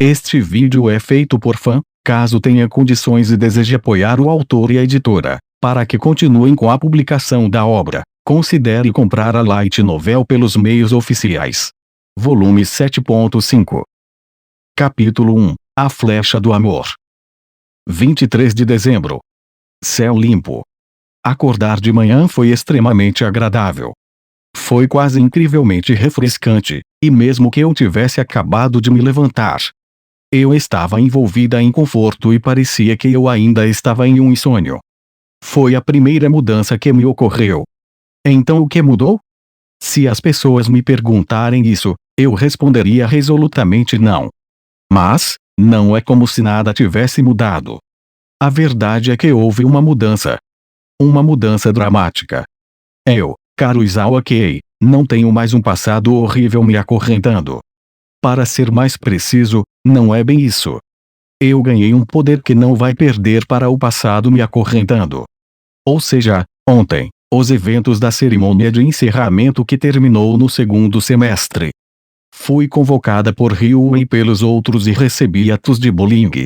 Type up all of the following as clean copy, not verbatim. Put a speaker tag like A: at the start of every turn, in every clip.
A: Este vídeo é feito por fã, caso tenha condições e deseje apoiar o autor e a editora, para que continuem com a publicação da obra, considere comprar a Light Novel pelos meios oficiais. Volume 7.5. Capítulo 1. A Flecha do Amor. 23 de dezembro. Céu limpo. Acordar de manhã foi extremamente agradável. Foi quase incrivelmente refrescante, e mesmo que eu tivesse acabado de me levantar, eu estava envolvida em conforto e parecia que eu ainda estava em um sonho. Foi a primeira mudança que me ocorreu. Então o que mudou? Se as pessoas me perguntarem isso, eu responderia resolutamente não. Mas, não é como se nada tivesse mudado. A verdade é que houve uma mudança. Uma mudança dramática. Eu, Karuizawa Kei, não tenho mais um passado horrível me acorrentando. Para ser mais preciso, não é bem isso. Eu ganhei um poder que não vai perder para o passado me acorrentando. Ou seja, ontem, os eventos da cerimônia de encerramento que terminou no segundo semestre. Fui convocada por Ryu e pelos outros e recebi atos de bullying.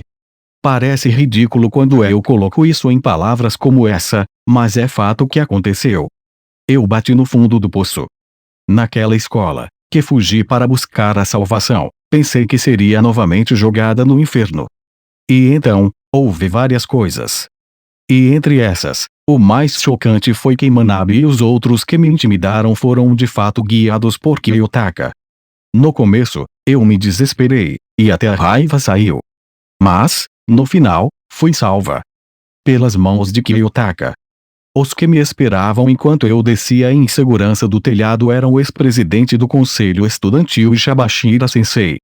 A: Parece ridículo quando eu coloco isso em palavras como essa, mas é fato que aconteceu. Eu bati no fundo do poço. Naquela escola, que fugi para buscar a salvação, pensei que seria novamente jogada no inferno. E então, houve várias coisas. E entre essas, o mais chocante foi que Manabe e os outros que me intimidaram foram de fato guiados por Kiyotaka. No começo, eu me desesperei, e até a raiva saiu. Mas, no final, fui salva. Pelas mãos de Kiyotaka. Os que me esperavam enquanto eu descia em segurança do telhado eram o ex-presidente do conselho estudantil e Shabashira Sensei.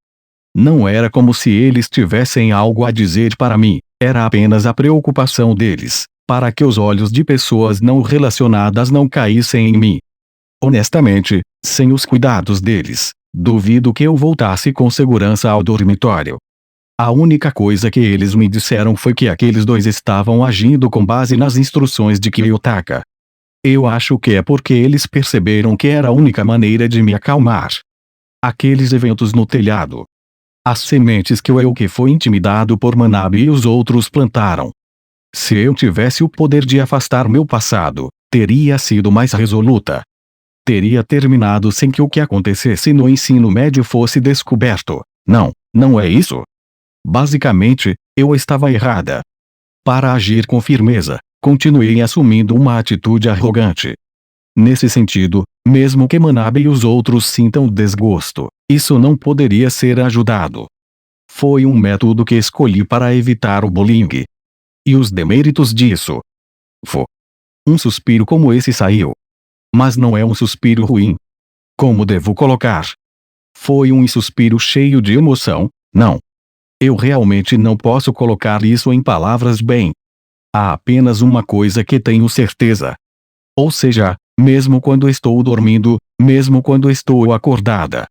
A: Não era como se eles tivessem algo a dizer para mim, era apenas a preocupação deles, para que os olhos de pessoas não relacionadas não caíssem em mim. Honestamente, sem os cuidados deles, duvido que eu voltasse com segurança ao dormitório. A única coisa que eles me disseram foi que aqueles dois estavam agindo com base nas instruções de Kiyotaka. Eu acho que é porque eles perceberam que era a única maneira de me acalmar. Aqueles eventos no telhado. As sementes que eu que foi intimidado por Manabe e os outros plantaram. Se eu tivesse o poder de afastar meu passado, teria sido mais resoluta. Teria terminado sem que o que acontecesse no ensino médio fosse descoberto. Não é isso? Basicamente, eu estava errada. Para agir com firmeza, continuei assumindo uma atitude arrogante. Nesse sentido, mesmo que Manabe e os outros sintam desgosto, isso não poderia ser ajudado. Foi um método que escolhi para evitar o bullying. E os deméritos disso? Um suspiro como esse saiu. Mas não é um suspiro ruim. Como devo colocar? Foi um suspiro cheio de emoção, não. Eu realmente não posso colocar isso em palavras bem. Há apenas uma coisa que tenho certeza. Ou seja, mesmo quando estou dormindo, mesmo quando estou acordada.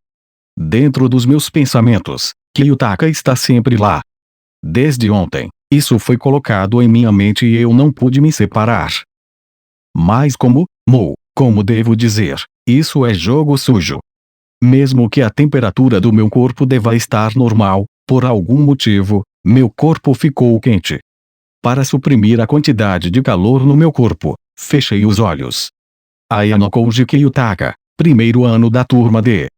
A: Dentro dos meus pensamentos, Kiyotaka está sempre lá. Desde ontem, isso foi colocado em minha mente e eu não pude me separar. Mas como devo dizer, isso é jogo sujo. Mesmo que a temperatura do meu corpo deva estar normal, por algum motivo, meu corpo ficou quente. Para suprimir a quantidade de calor no meu corpo, fechei os olhos. Ayano Koji Kiyotaka, primeiro ano da turma D.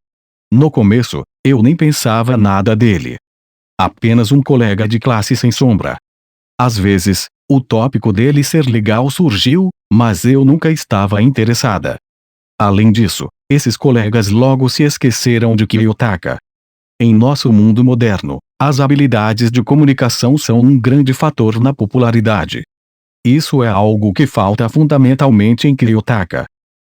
A: No começo, eu nem pensava nada dele. Apenas um colega de classe sem sombra. Às vezes, o tópico dele ser legal surgiu, mas eu nunca estava interessada. Além disso, esses colegas logo se esqueceram de Kiyotaka. Em nosso mundo moderno, as habilidades de comunicação são um grande fator na popularidade. Isso é algo que falta fundamentalmente em Kiyotaka.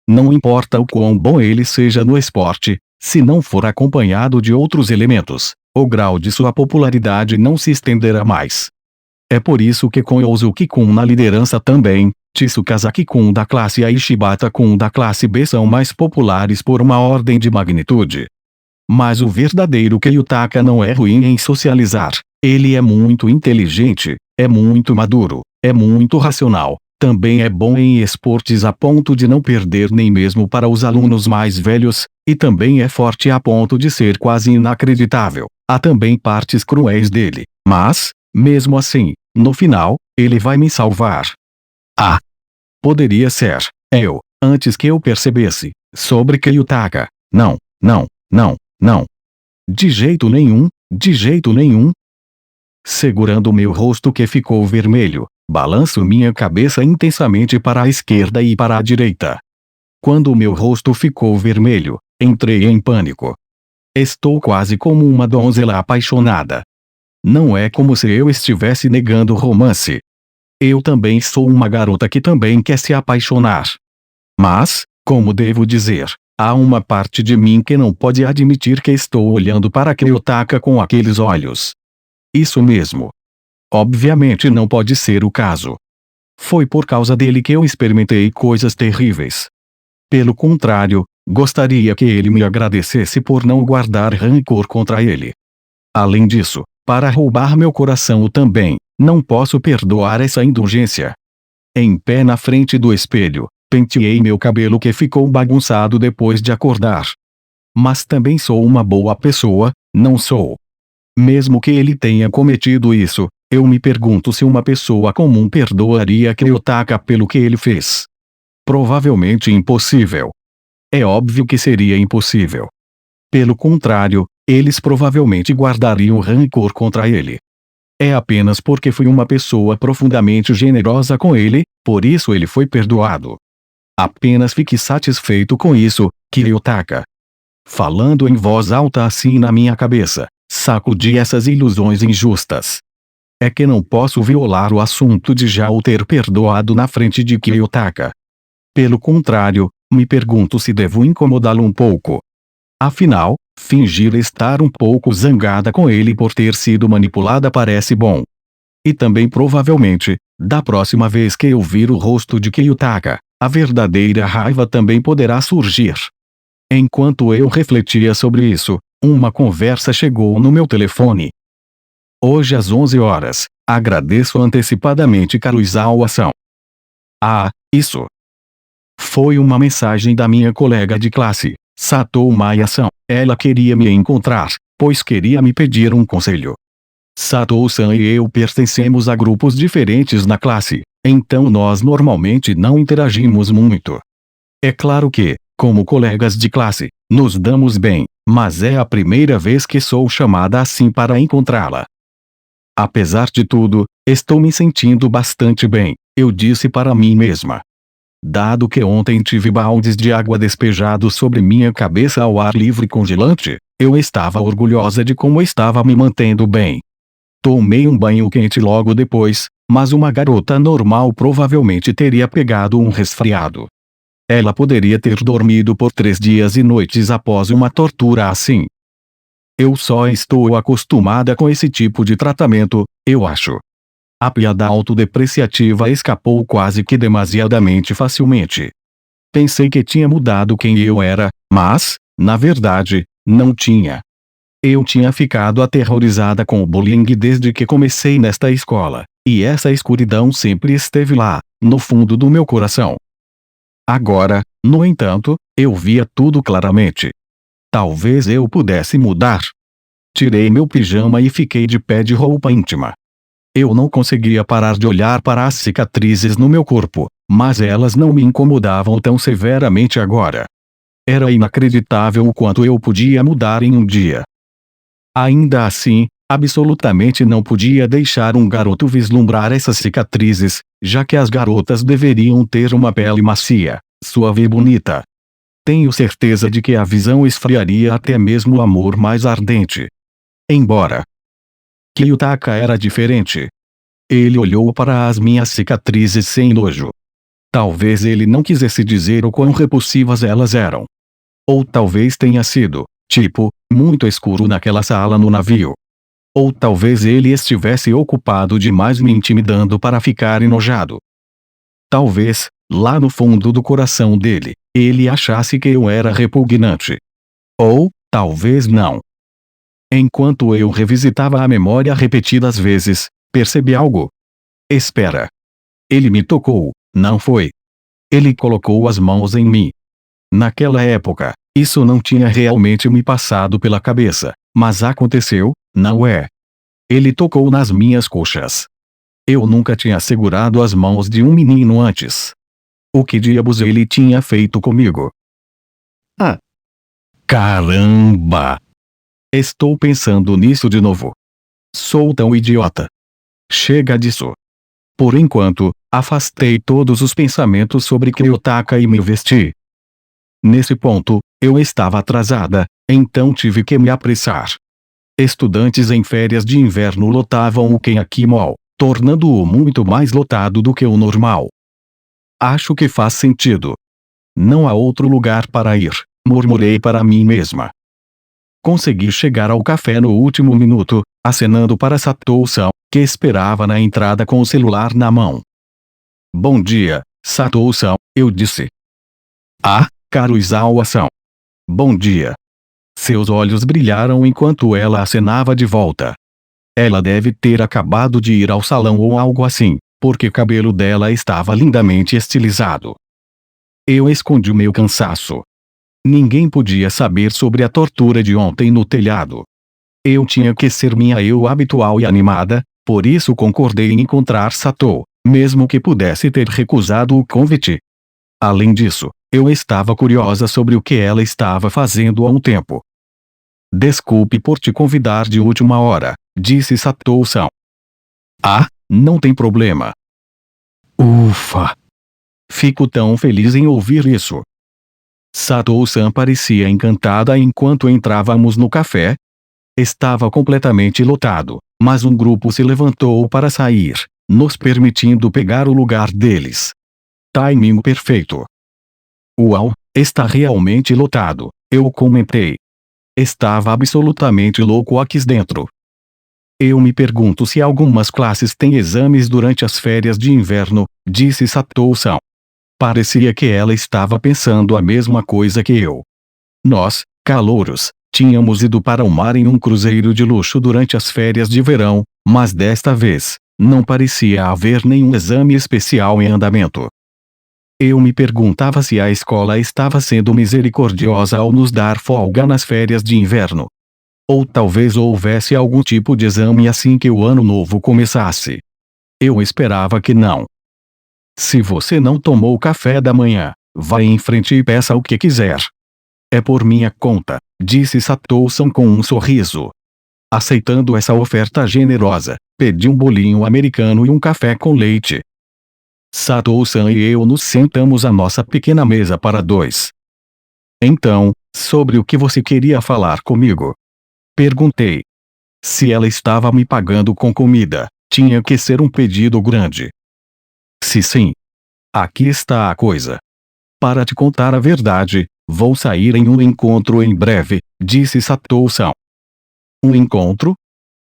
A: Não importa o quão bom ele seja no esporte, se não for acompanhado de outros elementos, o grau de sua popularidade não se estenderá mais. É por isso que com Yosuke-kun na liderança também, Tsukazaki-kun da classe A e Shibata-kun da classe B são mais populares por uma ordem de magnitude. Mas o verdadeiro Kiyotaka não é ruim em socializar, ele é muito inteligente, é muito maduro, é muito racional, também é bom em esportes a ponto de não perder nem mesmo para os alunos mais velhos, e também é forte a ponto de ser quase inacreditável, há também partes cruéis dele, mas, mesmo assim, no final, ele vai me salvar. Ah! Poderia ser eu, antes que eu percebesse, sobre Kiyotaka. Não, não, não, não. De jeito nenhum, de jeito nenhum. Segurando meu rosto que ficou vermelho, balanço minha cabeça intensamente para a esquerda e para a direita. Quando meu rosto ficou vermelho, entrei em pânico. Estou quase como uma donzela apaixonada. Não é como se eu estivesse negando romance. Eu também sou uma garota que também quer se apaixonar. Mas, como devo dizer, há uma parte de mim que não pode admitir que estou olhando para Kiyotaka com aqueles olhos. Isso mesmo. Obviamente não pode ser o caso. Foi por causa dele que eu experimentei coisas terríveis. Pelo contrário, gostaria que ele me agradecesse por não guardar rancor contra ele. Além disso, para roubar meu coração também, não posso perdoar essa indulgência. Em pé na frente do espelho, penteei meu cabelo que ficou bagunçado depois de acordar. Mas também sou uma boa pessoa, não sou? Mesmo que ele tenha cometido isso, eu me pergunto se uma pessoa comum perdoaria Kiyotaka pelo que ele fez. Provavelmente impossível. É óbvio que seria impossível. Pelo contrário, eles provavelmente guardariam rancor contra ele. É apenas porque fui uma pessoa profundamente generosa com ele, por isso ele foi perdoado. Apenas fique satisfeito com isso, Kiyotaka. Falando em voz alta assim na minha cabeça, sacudi essas ilusões injustas. É que não posso violar o assunto de já o ter perdoado na frente de Kiyotaka. Pelo contrário, me pergunto se devo incomodá-lo um pouco. Afinal, fingir estar um pouco zangada com ele por ter sido manipulada parece bom. E também provavelmente, da próxima vez que eu vir o rosto de Kiyotaka, a verdadeira raiva também poderá surgir. Enquanto eu refletia sobre isso, uma conversa chegou no meu telefone. Hoje às 11 horas, agradeço antecipadamente Karuizawa-san. Ah, isso. Foi uma mensagem da minha colega de classe, Satou Maia-san. Ela queria me encontrar, pois queria me pedir um conselho. Satou-san e eu pertencemos a grupos diferentes na classe, então nós normalmente não interagimos muito. É claro que, como colegas de classe, nos damos bem, mas é a primeira vez que sou chamada assim para encontrá-la. Apesar de tudo, estou me sentindo bastante bem, eu disse para mim mesma. Dado que ontem tive baldes de água despejados sobre minha cabeça ao ar livre congelante, eu estava orgulhosa de como estava me mantendo bem. Tomei um banho quente logo depois, mas uma garota normal provavelmente teria pegado um resfriado. Ela poderia ter dormido por 3 dias e noites após uma tortura assim. Eu só estou acostumada com esse tipo de tratamento, eu acho. A piada autodepreciativa escapou quase que demasiadamente facilmente. Pensei que tinha mudado quem eu era, mas, na verdade, não tinha. Eu tinha ficado aterrorizada com o bullying desde que comecei nesta escola, e essa escuridão sempre esteve lá, no fundo do meu coração. Agora, no entanto, eu via tudo claramente. Talvez eu pudesse mudar. Tirei meu pijama e fiquei de pé de roupa íntima. Eu não conseguia parar de olhar para as cicatrizes no meu corpo, mas elas não me incomodavam tão severamente agora. Era inacreditável o quanto eu podia mudar em um dia. Ainda assim, absolutamente não podia deixar um garoto vislumbrar essas cicatrizes, já que as garotas deveriam ter uma pele macia, suave e bonita. Tenho certeza de que a visão esfriaria até mesmo o amor mais ardente. Embora Kiyotaka era diferente. Ele olhou para as minhas cicatrizes sem nojo. Talvez ele não quisesse dizer o quão repulsivas elas eram. Ou talvez tenha sido, tipo, muito escuro naquela sala no navio. Ou talvez ele estivesse ocupado demais me intimidando para ficar enojado. Talvez, lá no fundo do coração dele, ele achasse que eu era repugnante. Ou, talvez não. Enquanto eu revisitava a memória repetidas vezes, percebi algo. Espera. Ele me tocou, não foi? Ele colocou as mãos em mim. Naquela época, isso não tinha realmente me passado pela cabeça, mas aconteceu, não é? Ele tocou nas minhas coxas. Eu nunca tinha segurado as mãos de um menino antes. O que diabos ele tinha feito comigo? Ah! Caramba! Estou pensando nisso de novo. Sou tão idiota. Chega disso. Por enquanto, afastei todos os pensamentos sobre Kryotaka e me vesti. Nesse ponto, eu estava atrasada, então tive que me apressar. Estudantes em férias de inverno lotavam o Kenyaki Mall, tornando-o muito mais lotado do que o normal. Acho que faz sentido. Não há outro lugar para ir, murmurei para mim mesma. Consegui chegar ao café no último minuto, acenando para Satou-san, que esperava na entrada com o celular na mão. Bom dia, Satou-san, eu disse. Ah, caro Izawa-san. Bom dia. Seus olhos brilharam enquanto ela acenava de volta. Ela deve ter acabado de ir ao salão ou algo assim, porque o cabelo dela estava lindamente estilizado. Eu escondi meu cansaço. Ninguém podia saber sobre a tortura de ontem no telhado. Eu tinha que ser minha eu habitual e animada, por isso concordei em encontrar Satou, mesmo que pudesse ter recusado o convite. Além disso, eu estava curiosa sobre o que ela estava fazendo há um tempo. Desculpe por te convidar de última hora, disse Satou-san. Ah, não tem problema. Ufa! Fico tão feliz em ouvir isso. Satou-san parecia encantada enquanto entrávamos no café. Estava completamente lotado, mas um grupo se levantou para sair, nos permitindo pegar o lugar deles. Timing perfeito. Uau, está realmente lotado, eu comentei. Estava absolutamente louco aqui dentro. Eu me pergunto se algumas classes têm exames durante as férias de inverno, disse Satou-san. Parecia que ela estava pensando a mesma coisa que eu. Nós, calouros, tínhamos ido para o mar em um cruzeiro de luxo durante as férias de verão, mas desta vez, não parecia haver nenhum exame especial em andamento. Eu me perguntava se a escola estava sendo misericordiosa ao nos dar folga nas férias de inverno. Ou talvez houvesse algum tipo de exame assim que o ano novo começasse. Eu esperava que não. Se você não tomou café da manhã, vá em frente e peça o que quiser. É por minha conta, disse Satou-san com um sorriso. Aceitando essa oferta generosa, pedi um bolinho americano e um café com leite. Satou-san e eu nos sentamos à nossa pequena mesa para dois. Então, sobre o que você queria falar comigo? Perguntei. Se ela estava me pagando com comida, tinha que ser um pedido grande. Se sim. Aqui está a coisa. Para te contar a verdade, vou sair em um encontro em breve, disse Satou-san. Um encontro?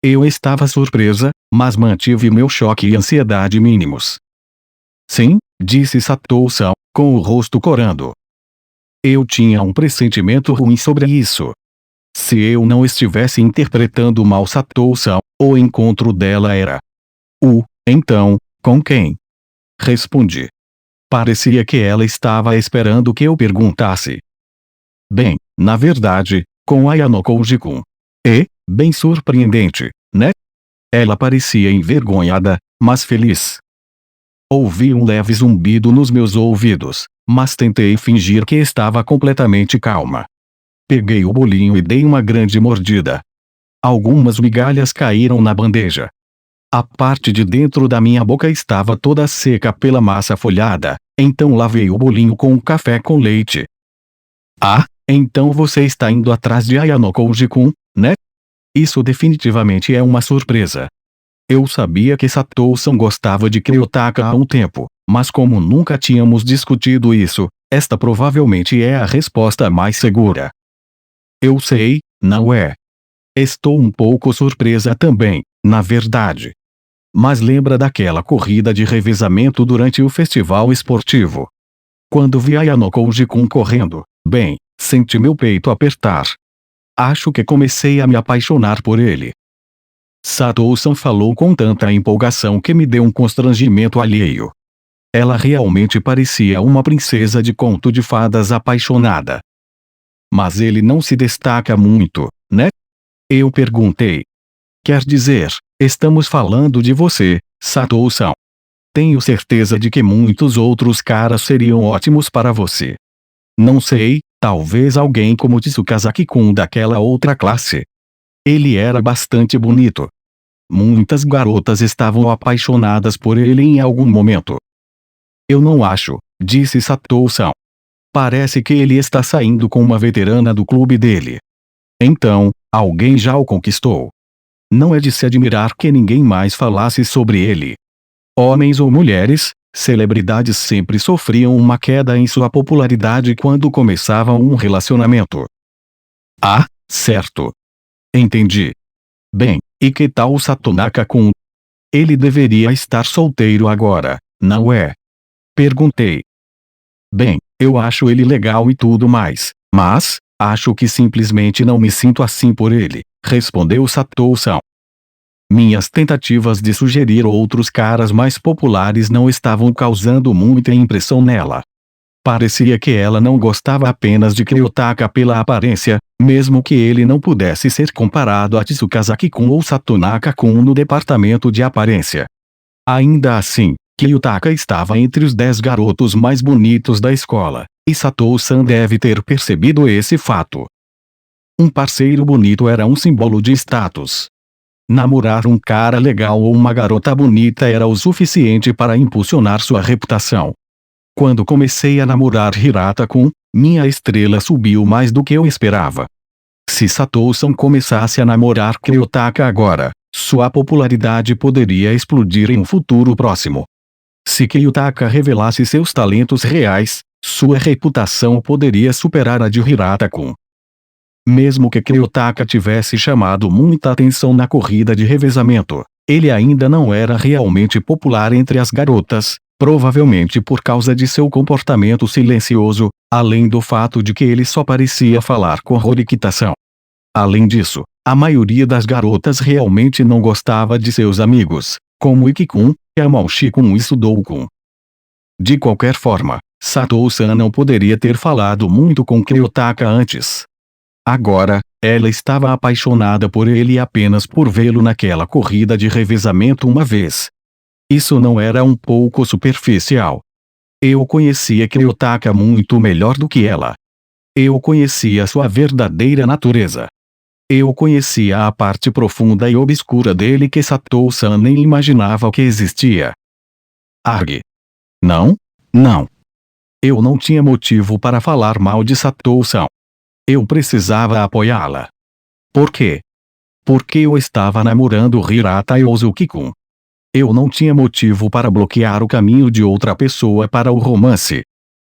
A: Eu estava surpresa, mas mantive meu choque e ansiedade mínimos. Sim, disse Satou-san, com o rosto corando. Eu tinha um pressentimento ruim sobre isso. Se eu não estivesse interpretando mal Satou-san, o encontro dela era. Então, com quem? Respondi. Parecia que ela estava esperando que eu perguntasse. Bem, na verdade, com Ayano Koji-kun. Bem surpreendente, né? Ela parecia envergonhada, mas feliz. Ouvi um leve zumbido nos meus ouvidos, mas tentei fingir que estava completamente calma. Peguei o bolinho e dei uma grande mordida. Algumas migalhas caíram na bandeja. A parte de dentro da minha boca estava toda seca pela massa folhada, então lavei o bolinho com o café com leite. Ah, então você está indo atrás de Ayano Koji-kun, né? Isso definitivamente é uma surpresa. Eu sabia que Satou-san gostava de Kryotaka há um tempo, mas como nunca tínhamos discutido isso, esta provavelmente é a resposta mais segura. Eu sei, não é? Estou um pouco surpresa também, na verdade. Mas lembra daquela corrida de revezamento durante o festival esportivo? Quando vi Ayano Koji-kun correndo, bem, senti meu peito apertar. Acho que comecei a me apaixonar por ele. Satou-san falou com tanta empolgação que me deu um constrangimento alheio. Ela realmente parecia uma princesa de conto de fadas apaixonada. Mas ele não se destaca muito, né? Eu perguntei. Quer dizer, estamos falando de você, Satou-san. Tenho certeza de que muitos outros caras seriam ótimos para você. Não sei, talvez alguém como Tsukazaki-kun daquela outra classe. Ele era bastante bonito. Muitas garotas estavam apaixonadas por ele em algum momento. Eu não acho, disse Satou-san. Parece que ele está saindo com uma veterana do clube dele. Então, alguém já o conquistou. Não é de se admirar que ninguém mais falasse sobre ele. Homens ou mulheres, celebridades sempre sofriam uma queda em sua popularidade quando começavam um relacionamento. Ah, certo. Entendi. Bem, e que tal o Satonaka-kun? Ele deveria estar solteiro agora, não é? Perguntei. Bem, eu acho ele legal e tudo mais, mas acho que simplesmente não me sinto assim por ele, respondeu Satou-san. Minhas tentativas de sugerir outros caras mais populares não estavam causando muita impressão nela. Parecia que ela não gostava apenas de Kiyotaka pela aparência, mesmo que ele não pudesse ser comparado a Tsukazaki-kun ou Satonaka-kun no departamento de aparência. Ainda assim, Kiyotaka estava entre os 10 garotos mais bonitos da escola, e Satou-san deve ter percebido esse fato. Um parceiro bonito era um símbolo de status. Namorar um cara legal ou uma garota bonita era o suficiente para impulsionar sua reputação. Quando comecei a namorar Hirata-kun, minha estrela subiu mais do que eu esperava. Se Satou-san começasse a namorar Kiyotaka agora, sua popularidade poderia explodir em um futuro próximo. Se Kiyotaka revelasse seus talentos reais, sua reputação poderia superar a de Hirata-kun. Mesmo que Kiyotaka tivesse chamado muita atenção na corrida de revezamento, ele ainda não era realmente popular entre as garotas, provavelmente por causa de seu comportamento silencioso, além do fato de que ele só parecia falar com Horikita-san. Além disso, a maioria das garotas realmente não gostava de seus amigos, como Iki-kun, Yamauchi-kun e Sudou-kun. De qualquer forma, Satou-san não poderia ter falado muito com Kiyotaka antes. Agora, ela estava apaixonada por ele apenas por vê-lo naquela corrida de revezamento uma vez. Isso não era um pouco superficial. Eu conhecia Kiyotaka muito melhor do que ela. Eu conhecia sua verdadeira natureza. Eu conhecia a parte profunda e obscura dele que Satou-san nem imaginava que existia. Arg. Não, não. Eu não tinha motivo para falar mal de Satou-san. Eu precisava apoiá-la. Por quê? Porque eu estava namorando Hirata Yosuke-kun. Eu não tinha motivo para bloquear o caminho de outra pessoa para o romance.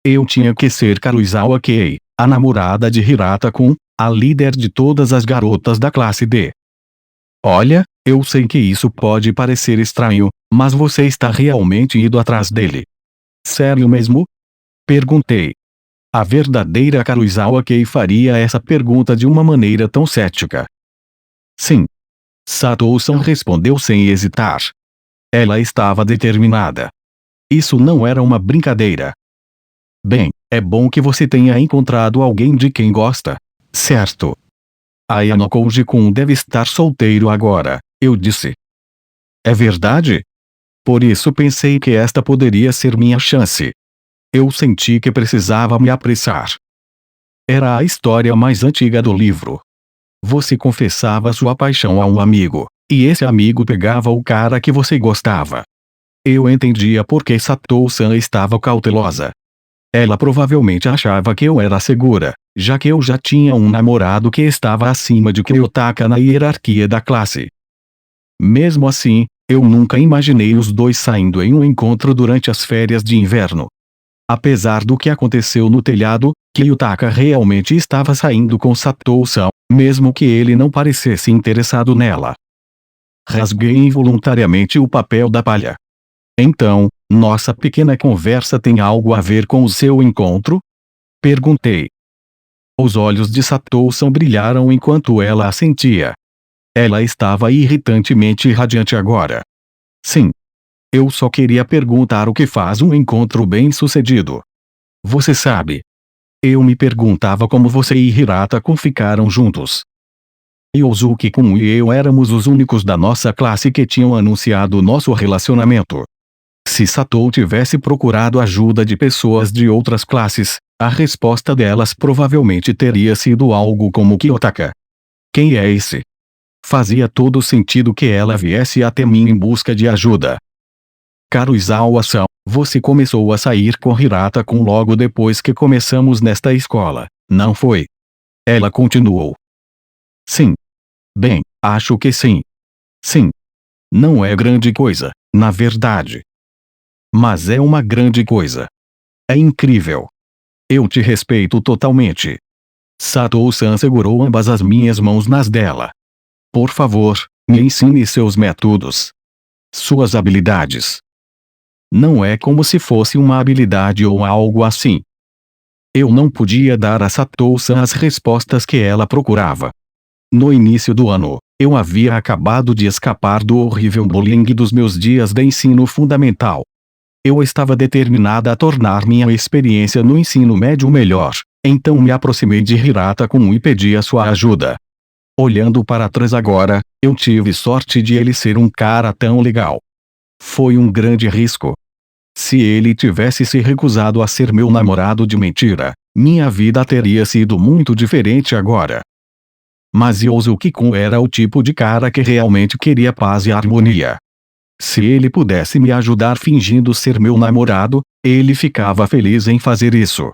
A: Eu tinha que ser Karuizawa Kei, a namorada de Hirata-kun, a líder de todas as garotas da classe D. Olha, eu sei que isso pode parecer estranho, mas você está realmente indo atrás dele. Sério mesmo? Perguntei. A verdadeira Karuizawa Kei faria essa pergunta de uma maneira tão cética. Sim. Satou-san respondeu sem hesitar. Ela estava determinada. Isso não era uma brincadeira. Bem, é bom que você tenha encontrado alguém de quem gosta, certo? Ayano Koji-kun deve estar solteiro agora, eu disse. É verdade? Por isso pensei que esta poderia ser minha chance. Eu senti que precisava me apressar. Era a história mais antiga do livro. Você confessava sua paixão a um amigo, e esse amigo pegava o cara que você gostava. Eu entendia por que Satou-san estava cautelosa. Ela provavelmente achava que eu era segura, já que eu já tinha um namorado que estava acima de Kiyotaka na hierarquia da classe. Mesmo assim, eu nunca imaginei os dois saindo em um encontro durante as férias de inverno. Apesar do que aconteceu no telhado, Kiyotaka realmente estava saindo com Satou-san, mesmo que ele não parecesse interessado nela. Rasguei involuntariamente o papel da palha. Então, nossa pequena conversa tem algo a ver com o seu encontro? Perguntei. Os olhos de Satou-san brilharam enquanto ela assentia. Ela estava irritantemente radiante agora. Sim. Eu só queria perguntar o que faz um encontro bem-sucedido. Você sabe. Eu me perguntava como você e Hirata-kun ficaram juntos. Yosuke-kun e eu éramos os únicos da nossa classe que tinham anunciado nosso relacionamento. Se Satou tivesse procurado ajuda de pessoas de outras classes, a resposta delas provavelmente teria sido algo como Kiyotaka. Quem é esse? Fazia todo sentido que ela viesse até mim em busca de ajuda. Caro Izawa-san, você começou a sair com Hirata-kun logo depois que começamos nesta escola, não foi? Ela continuou. Sim. Bem, acho que sim. Sim. Não é grande coisa, na verdade. Mas é uma grande coisa. É incrível. Eu te respeito totalmente. Satou-san segurou ambas as minhas mãos nas dela. Por favor, me ensine seus métodos. Suas habilidades. Não é como se fosse uma habilidade ou algo assim. Eu não podia dar a Satou-san as respostas que ela procurava. No início do ano, eu havia acabado de escapar do horrível bullying dos meus dias de ensino fundamental. Eu estava determinada a tornar minha experiência no ensino médio melhor, então me aproximei de Hirata-kun e pedi a sua ajuda. Olhando para trás agora, eu tive sorte de ele ser um cara tão legal. Foi um grande risco. Se ele tivesse se recusado a ser meu namorado de mentira, minha vida teria sido muito diferente agora. Mas Yosuke-kun era o tipo de cara que realmente queria paz e harmonia. Se ele pudesse me ajudar fingindo ser meu namorado, ele ficava feliz em fazer isso.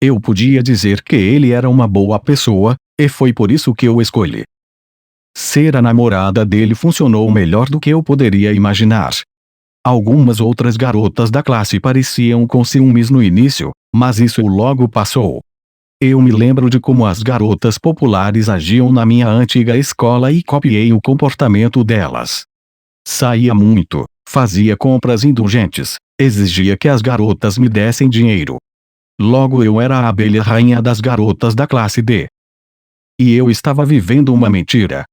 A: Eu podia dizer que ele era uma boa pessoa, e foi por isso que eu escolhi. Ser a namorada dele funcionou melhor do que eu poderia imaginar. Algumas outras garotas da classe pareciam com ciúmes no início, mas isso logo passou. Eu me lembro de como as garotas populares agiam na minha antiga escola e copiei o comportamento delas. Saía muito, fazia compras indulgentes, exigia que as garotas me dessem dinheiro. Logo eu era a abelha rainha das garotas da classe D. E eu estava vivendo uma mentira.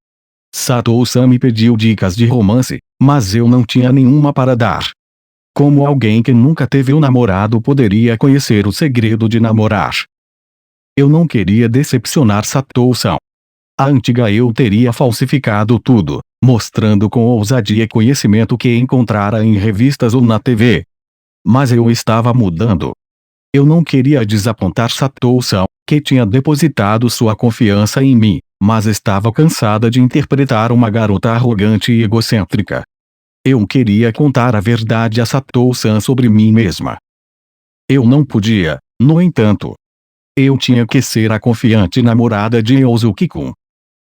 A: Satou-san me pediu dicas de romance, mas eu não tinha nenhuma para dar. Como alguém que nunca teve um namorado poderia conhecer o segredo de namorar? Eu não queria decepcionar Satou-san. A antiga eu teria falsificado tudo, mostrando com ousadia conhecimento que encontrara em revistas ou na TV. Mas eu estava mudando. Eu não queria desapontar Satou-san, que tinha depositado sua confiança em mim, mas estava cansada de interpretar uma garota arrogante e egocêntrica. Eu queria contar a verdade a Satou-san sobre mim mesma. Eu não podia, no entanto. Eu tinha que ser a confiante namorada de Yosuke-kun.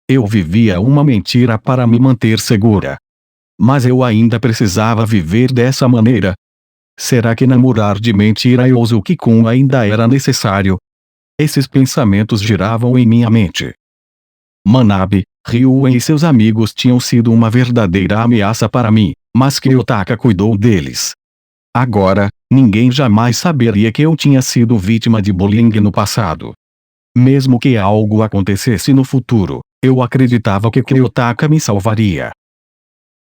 A: Eu vivia uma mentira para me manter segura. Mas eu ainda precisava viver dessa maneira. Será que namorar de mentira Yosuke-kun ainda era necessário? Esses pensamentos giravam em minha mente. Manabe, Ryuen e seus amigos tinham sido uma verdadeira ameaça para mim, mas Kiyotaka cuidou deles. Agora, ninguém jamais saberia que eu tinha sido vítima de bullying no passado. Mesmo que algo acontecesse no futuro, eu acreditava que Kiyotaka me salvaria.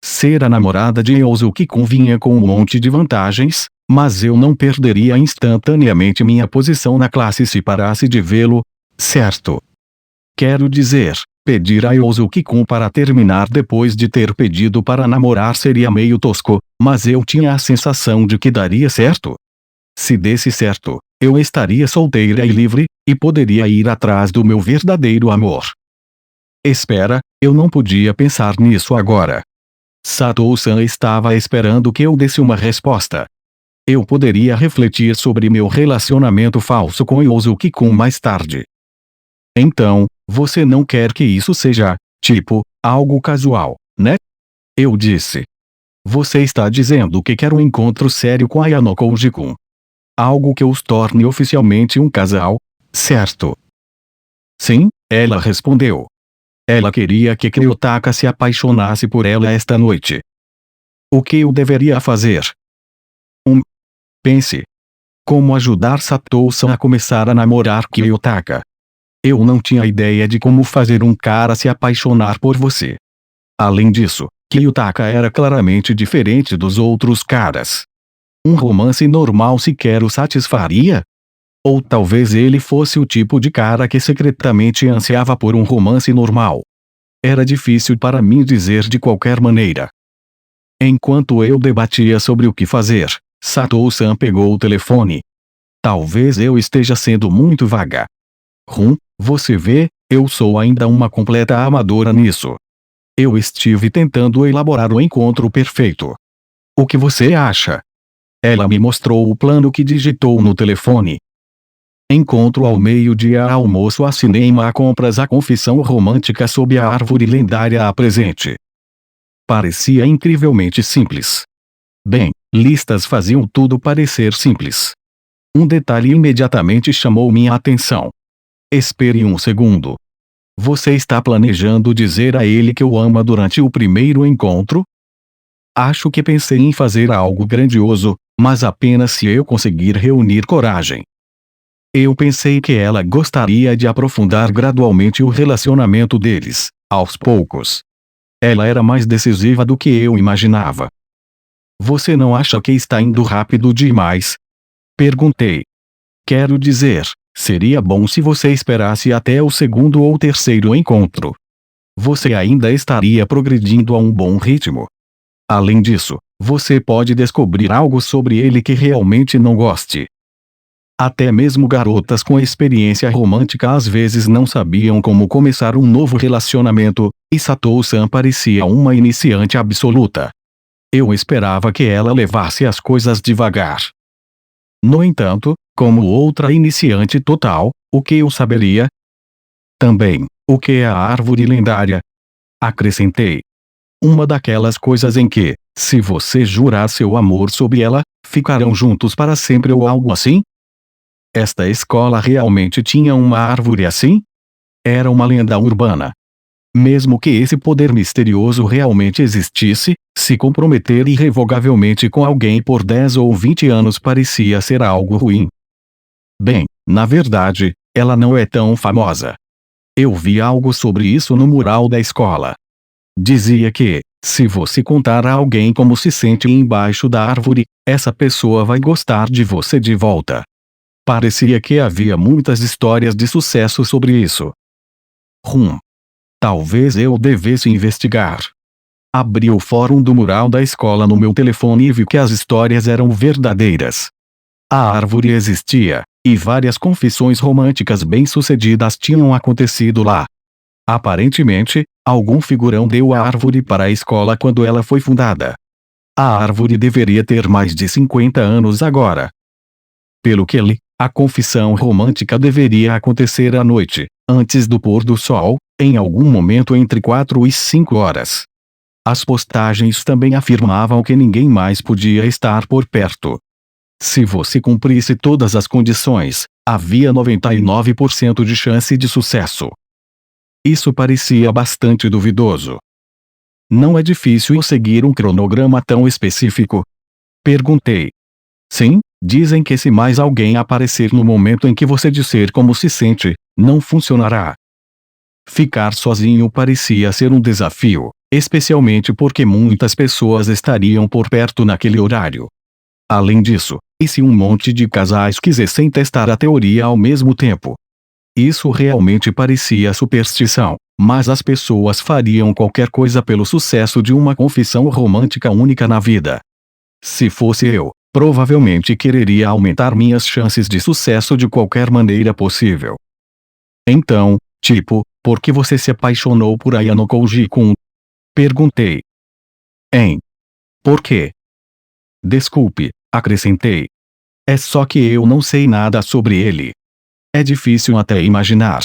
A: Ser a namorada de Yosuke-kun vinha com um monte de vantagens, mas eu não perderia instantaneamente minha posição na classe se parasse de vê-lo, certo? Quero dizer, pedir a Yosuke-kun para terminar depois de ter pedido para namorar seria meio tosco, mas eu tinha a sensação de que daria certo. Se desse certo, eu estaria solteira e livre, e poderia ir atrás do meu verdadeiro amor. Espera, eu não podia pensar nisso agora. Satou-san estava esperando que eu desse uma resposta. Eu poderia refletir sobre meu relacionamento falso com Yosuke-kun mais tarde. Então, você não quer que isso seja, tipo, algo casual, né? Eu disse. Você está dizendo que quer um encontro sério com Ayano Koji-kun. Algo que os torne oficialmente um casal, certo? Sim, ela respondeu. Ela queria que Kiyotaka se apaixonasse por ela esta noite. O que eu deveria fazer? Pense. Como ajudar Satou-san a começar a namorar Kiyotaka? Eu não tinha ideia de como fazer um cara se apaixonar por você. Além disso, Kiyotaka era claramente diferente dos outros caras. Um romance normal sequer o satisfaria? Ou talvez ele fosse o tipo de cara que secretamente ansiava por um romance normal. Era difícil para mim dizer de qualquer maneira. Enquanto eu debatia sobre o que fazer, Satou-san pegou o telefone. Talvez eu esteja sendo muito vaga. Você vê, eu sou ainda uma completa amadora nisso. Eu estive tentando elaborar o encontro perfeito. O que você acha? Ela me mostrou o plano que digitou no telefone. Encontro ao meio-dia, almoço a cinema, a compras, a confissão romântica sob a árvore lendária presente. Parecia incrivelmente simples. Bem, listas faziam tudo parecer simples. Um detalhe imediatamente chamou minha atenção. Espere um segundo. Você está planejando dizer a ele que o ama durante o primeiro encontro? Acho que pensei em fazer algo grandioso, mas apenas se eu conseguir reunir coragem. Eu pensei que ela gostaria de aprofundar gradualmente o relacionamento deles, aos poucos. Ela era mais decisiva do que eu imaginava. Você não acha que está indo rápido demais? Perguntei. Quero dizer, seria bom se você esperasse até o segundo ou terceiro encontro. Você ainda estaria progredindo a um bom ritmo. Além disso, você pode descobrir algo sobre ele que realmente não goste. Até mesmo garotas com experiência romântica às vezes não sabiam como começar um novo relacionamento, e Satou-san parecia uma iniciante absoluta. Eu esperava que ela levasse as coisas devagar. No entanto, como outra iniciante total, o que eu saberia? Também, o que é a árvore lendária? Acrescentei. Uma daquelas coisas em que, se você jurar seu amor sobre ela, ficarão juntos para sempre ou algo assim? Esta escola realmente tinha uma árvore assim? Era uma lenda urbana. Mesmo que esse poder misterioso realmente existisse, se comprometer irrevogavelmente com alguém por 10 ou 20 anos parecia ser algo ruim. Bem, na verdade, ela não é tão famosa. Eu vi algo sobre isso no mural da escola. Dizia que, se você contar a alguém como se sente embaixo da árvore, essa pessoa vai gostar de você de volta. Parecia que havia muitas histórias de sucesso sobre isso. Talvez eu devesse investigar. Abri o fórum do mural da escola no meu telefone e vi que as histórias eram verdadeiras. A árvore existia, e várias confissões românticas bem-sucedidas tinham acontecido lá. Aparentemente, algum figurão deu a árvore para a escola quando ela foi fundada. A árvore deveria ter mais de 50 anos agora. Pelo que li, a confissão romântica deveria acontecer à noite, antes do pôr do sol, em algum momento entre 4 e 5 horas. As postagens também afirmavam que ninguém mais podia estar por perto. Se você cumprisse todas as condições, havia 99% de chance de sucesso. Isso parecia bastante duvidoso. Não é difícil seguir um cronograma tão específico? Perguntei. Sim, dizem que se mais alguém aparecer no momento em que você disser como se sente, não funcionará. Ficar sozinho parecia ser um desafio, especialmente porque muitas pessoas estariam por perto naquele horário. Além disso, e se um monte de casais quisessem testar a teoria ao mesmo tempo? Isso realmente parecia superstição, mas as pessoas fariam qualquer coisa pelo sucesso de uma confissão romântica única na vida. Se fosse eu, provavelmente quereria aumentar minhas chances de sucesso de qualquer maneira possível. Então, por que você se apaixonou por Ayano Koji-kun? Perguntei. Por quê? Desculpe, acrescentei. É só que eu não sei nada sobre ele. É difícil até imaginar.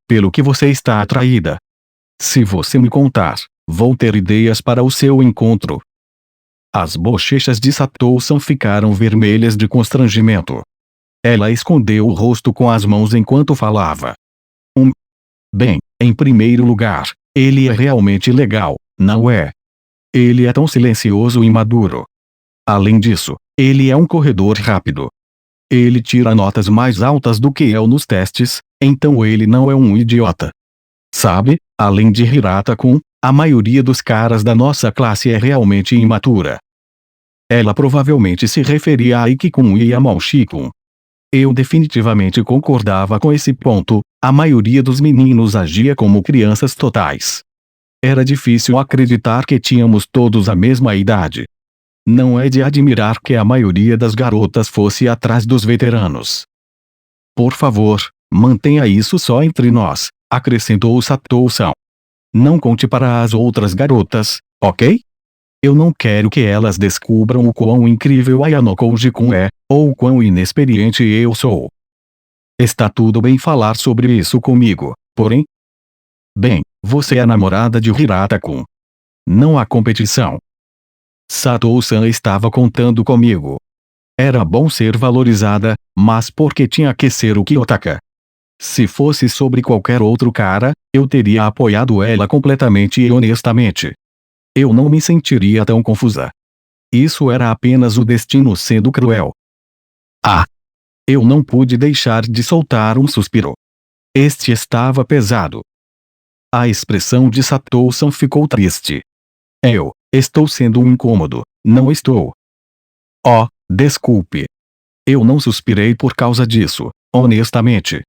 A: Pelo que você está atraída. Se você me contar, vou ter ideias para o seu encontro. As bochechas de Satou-san ficaram vermelhas de constrangimento. Ela escondeu o rosto com as mãos enquanto falava. Bem, em primeiro lugar, ele é realmente legal, não é? Ele é tão silencioso e maduro. Além disso, ele é um corredor rápido. Ele tira notas mais altas do que eu nos testes, então ele não é um idiota. Sabe, além de Hirata-kun, a maioria dos caras da nossa classe é realmente imatura. Ela provavelmente se referia a Aiki-kun e Yamauchi-kun. Eu definitivamente concordava com esse ponto, a maioria dos meninos agia como crianças totais. Era difícil acreditar que tínhamos todos a mesma idade. Não é de admirar que a maioria das garotas fosse atrás dos veteranos. Por favor, mantenha isso só entre nós, acrescentou Satou-san. Não conte para as outras garotas, ok? Eu não quero que elas descubram o quão incrível Ayano Koji-kun é, ou o quão inexperiente eu sou. Está tudo bem falar sobre isso comigo, porém... Bem, você é a namorada de Hirata-kun. Não há competição. Satou-san estava contando comigo. Era bom ser valorizada, mas por que tinha que ser o Kiyotaka? Se fosse sobre qualquer outro cara, eu teria apoiado ela completamente e honestamente. Eu não me sentiria tão confusa. Isso era apenas o destino sendo cruel. Ah! Eu não pude deixar de soltar um suspiro. Este estava pesado. A expressão de Satou-san ficou triste. Eu estou sendo um incômodo, não estou. Oh, desculpe. Eu não suspirei por causa disso, honestamente.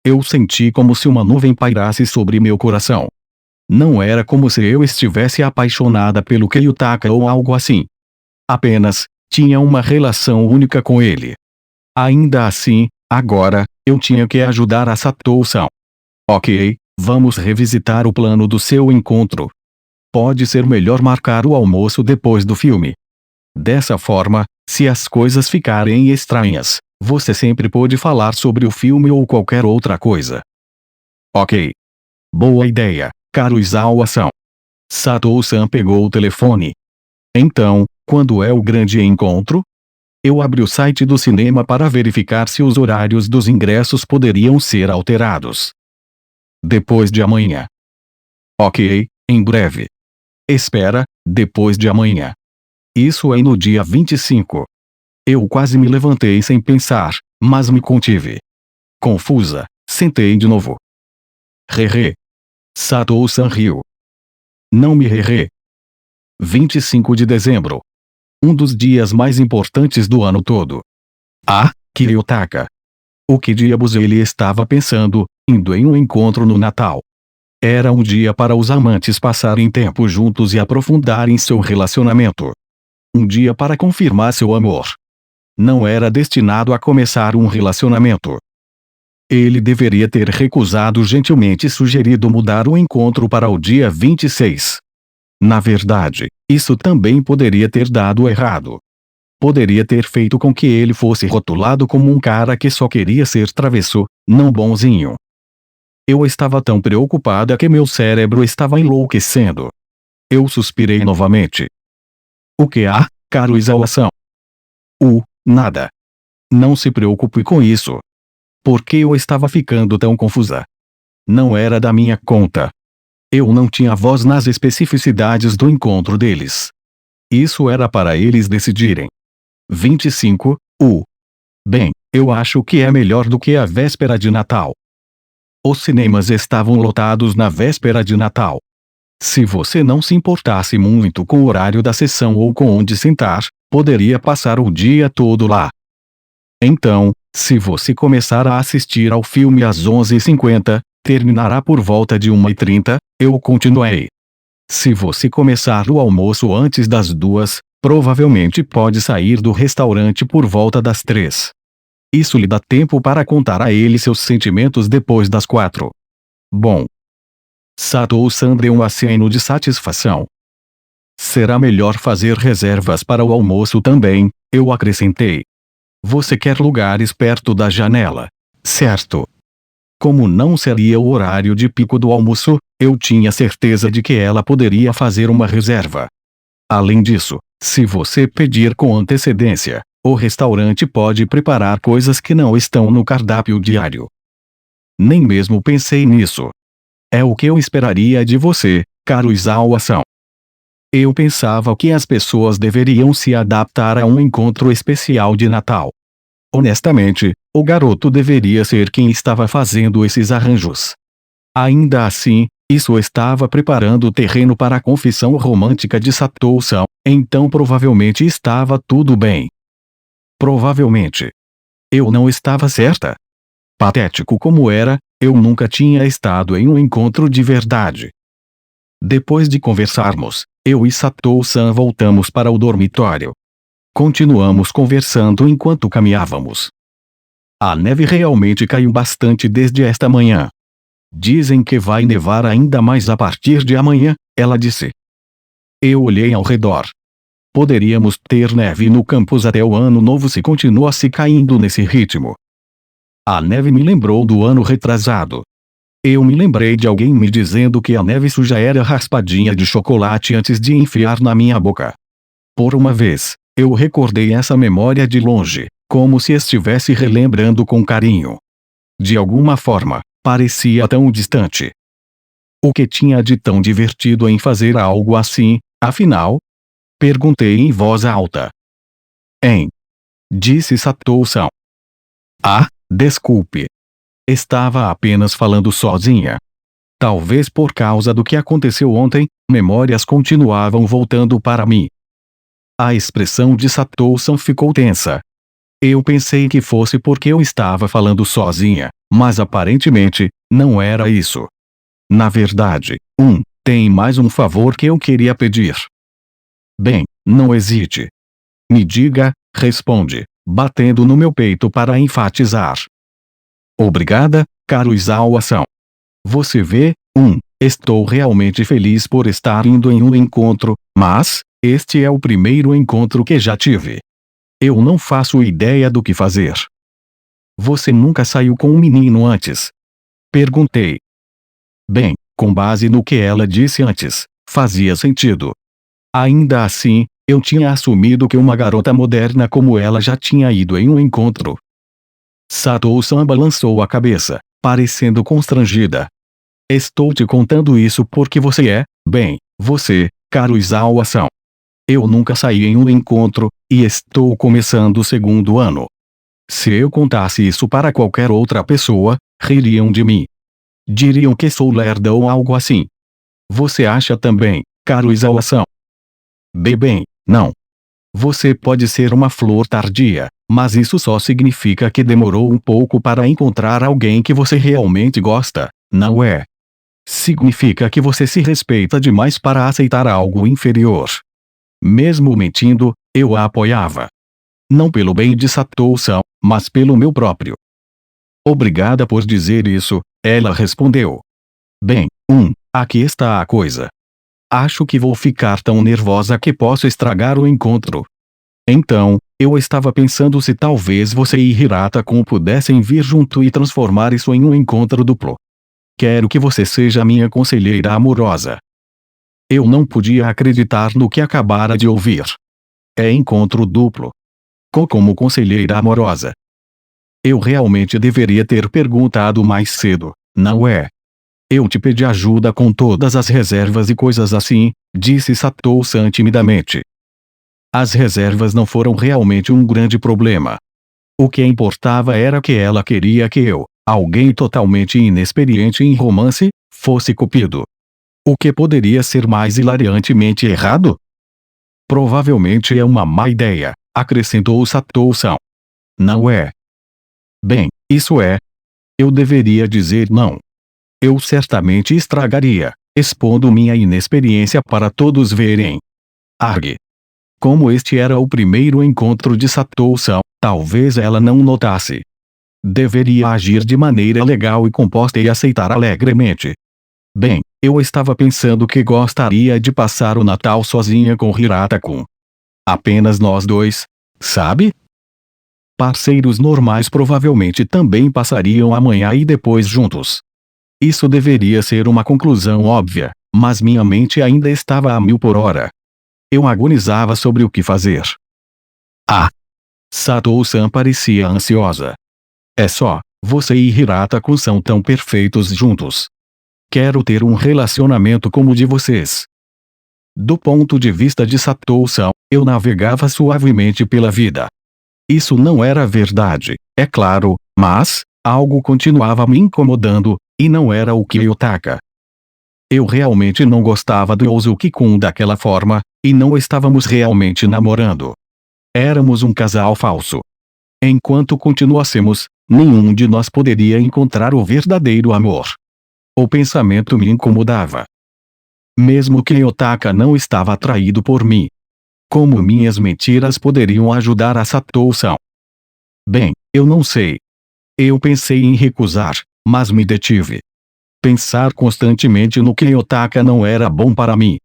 A: Eu senti como se uma nuvem pairasse sobre meu coração. Não era como se eu estivesse apaixonada pelo Kiyotaka ou algo assim. Apenas, tinha uma relação única com ele. Ainda assim, agora, eu tinha que ajudar a Satou-san. Ok, vamos revisitar o plano do seu encontro. Pode ser melhor marcar o almoço depois do filme. Dessa forma, se as coisas ficarem estranhas, você sempre pode falar sobre o filme ou qualquer outra coisa. Ok. Boa ideia, caro Izawa-san. Satou-san pegou o telefone. Então, quando é o grande encontro? Eu abri o site do cinema para verificar se os horários dos ingressos poderiam ser alterados. Depois de amanhã. Ok, em breve. Espera, depois de amanhã. Isso é no dia 25. Eu quase me levantei sem pensar, mas me contive. Confusa, sentei de novo. Hehe. Satou-san riu. Não me hehe. 25 de dezembro. Um dos dias mais importantes do ano todo. Ah, Kiyotaka. O que diabos ele estava pensando, indo em um encontro no Natal? Era um dia para os amantes passarem tempo juntos e aprofundarem seu relacionamento. Um dia para confirmar seu amor. Não era destinado a começar um relacionamento. Ele deveria ter recusado gentilmente sugerido mudar o encontro para o dia 26. Na verdade, isso também poderia ter dado errado. Poderia ter feito com que ele fosse rotulado como um cara que só queria ser travesso, não bonzinho. Eu estava tão preocupada que meu cérebro estava enlouquecendo. Eu suspirei novamente. O que há, caro Izawa-san? Nada. Não se preocupe com isso. Por que eu estava ficando tão confusa? Não era da minha conta. Eu não tinha voz nas especificidades do encontro deles. Isso era para eles decidirem. 25. Bem, eu acho que é melhor do que a véspera de Natal. Os cinemas estavam lotados na véspera de Natal. Se você não se importasse muito com o horário da sessão ou com onde sentar, poderia passar o dia todo lá. Então, se você começar a assistir ao filme às 11h50, terminará por volta de 1h30, eu continuei. Se você começar o almoço antes das 2, provavelmente pode sair do restaurante por volta das 3. Isso lhe dá tempo para contar a ele seus sentimentos depois das 4. Bom. Satou-san deu um aceno de satisfação. Será melhor fazer reservas para o almoço também, eu acrescentei. Você quer lugares perto da janela, certo? Como não seria o horário de pico do almoço, eu tinha certeza de que ela poderia fazer uma reserva. Além disso, se você pedir com antecedência, o restaurante pode preparar coisas que não estão no cardápio diário. Nem mesmo pensei nisso. É o que eu esperaria de você, caro Izawa-san. Eu pensava que as pessoas deveriam se adaptar a um encontro especial de Natal. Honestamente, o garoto deveria ser quem estava fazendo esses arranjos. Ainda assim, isso estava preparando o terreno para a confissão romântica de Satou-san, então provavelmente estava tudo bem. Provavelmente. Eu não estava certa. Patético como era, eu nunca tinha estado em um encontro de verdade. Depois de conversarmos, eu e Satou-san voltamos para o dormitório. Continuamos conversando enquanto caminhávamos. A neve realmente caiu bastante desde esta manhã. Dizem que vai nevar ainda mais a partir de amanhã, ela disse. Eu olhei ao redor. Poderíamos ter neve no campus até o ano novo se continuasse caindo nesse ritmo. A neve me lembrou do ano retrasado. Eu me lembrei de alguém me dizendo que a neve suja era raspadinha de chocolate antes de enfiar na minha boca. Por uma vez, eu recordei essa memória de longe, como se estivesse relembrando com carinho. De alguma forma, parecia tão distante. O que tinha de tão divertido em fazer algo assim, afinal? Perguntei em voz alta. Disse Satou-san. Ah, desculpe. Estava apenas falando sozinha. Talvez por causa do que aconteceu ontem, memórias continuavam voltando para mim. A expressão de Satou-san ficou tensa. Eu pensei que fosse porque eu estava falando sozinha, mas aparentemente, não era isso. Na verdade, tem mais um favor que eu queria pedir. Bem, não hesite. Me diga, responde, batendo no meu peito para enfatizar. Obrigada, caro Izawa-san. Você vê, estou realmente feliz por estar indo em um encontro, mas, este é o primeiro encontro que já tive. Eu não faço ideia do que fazer. Você nunca saiu com um menino antes? Perguntei. Bem, com base no que ela disse antes, fazia sentido. Ainda assim, eu tinha assumido que uma garota moderna como ela já tinha ido em um encontro. Satou-san balançou a cabeça, parecendo constrangida. Estou te contando isso porque você, caro Izawa-san. Eu nunca saí em um encontro, e estou começando o segundo ano. Se eu contasse isso para qualquer outra pessoa, ririam de mim. Diriam que sou lerda ou algo assim. Você acha também, caro Izawa-san? Bem, não. Você pode ser uma flor tardia, mas isso só significa que demorou um pouco para encontrar alguém que você realmente gosta, não é? Significa que você se respeita demais para aceitar algo inferior. Mesmo mentindo, eu a apoiava. Não pelo bem de Satou-san, mas pelo meu próprio. Obrigada por dizer isso, ela respondeu. Bem, aqui está a coisa. Acho que vou ficar tão nervosa que posso estragar o encontro. Então, eu estava pensando se talvez você e Hirata-kun pudessem vir junto e transformar isso em um encontro duplo. Quero que você seja minha conselheira amorosa. Eu não podia acreditar no que acabara de ouvir. É encontro duplo. Como conselheira amorosa. Eu realmente deveria ter perguntado mais cedo, não é? Eu te pedi ajuda com todas as reservas e coisas assim, disse Satou-san timidamente. As reservas não foram realmente um grande problema. O que importava era que ela queria que eu, alguém totalmente inexperiente em romance, fosse cupido. O que poderia ser mais hilariantemente errado? Provavelmente é uma má ideia, acrescentou Satou-san. Não é? Bem, isso é. Eu deveria dizer não. Eu certamente estragaria, expondo minha inexperiência para todos verem. Arg. Como este era o primeiro encontro de Satou-san, talvez ela não notasse. Deveria agir de maneira legal e composta e aceitar alegremente. Bem, eu estava pensando que gostaria de passar o Natal sozinha com Hirata-kun. Apenas nós dois, sabe? Parceiros normais provavelmente também passariam amanhã e depois juntos. Isso deveria ser uma conclusão óbvia, mas minha mente ainda estava a 1000 por hora. Eu agonizava sobre o que fazer. Satou-san parecia ansiosa. É só, você e Hirata-kun são tão perfeitos juntos. Quero ter um relacionamento como o de vocês. Do ponto de vista de Satou-san, eu navegava suavemente pela vida. Isso não era verdade, é claro, mas algo continuava me incomodando, e não era o Kiyotaka. Eu realmente não gostava do Ozuki-kun daquela forma, e não estávamos realmente namorando. Éramos um casal falso. Enquanto continuássemos, nenhum de nós poderia encontrar o verdadeiro amor. O pensamento me incomodava. Mesmo que Yotaka não estava atraído por mim. Como minhas mentiras poderiam ajudar a Satou-san? Bem, eu não sei. Eu pensei em recusar, mas me detive. Pensar constantemente no que Yotaka não era bom para mim.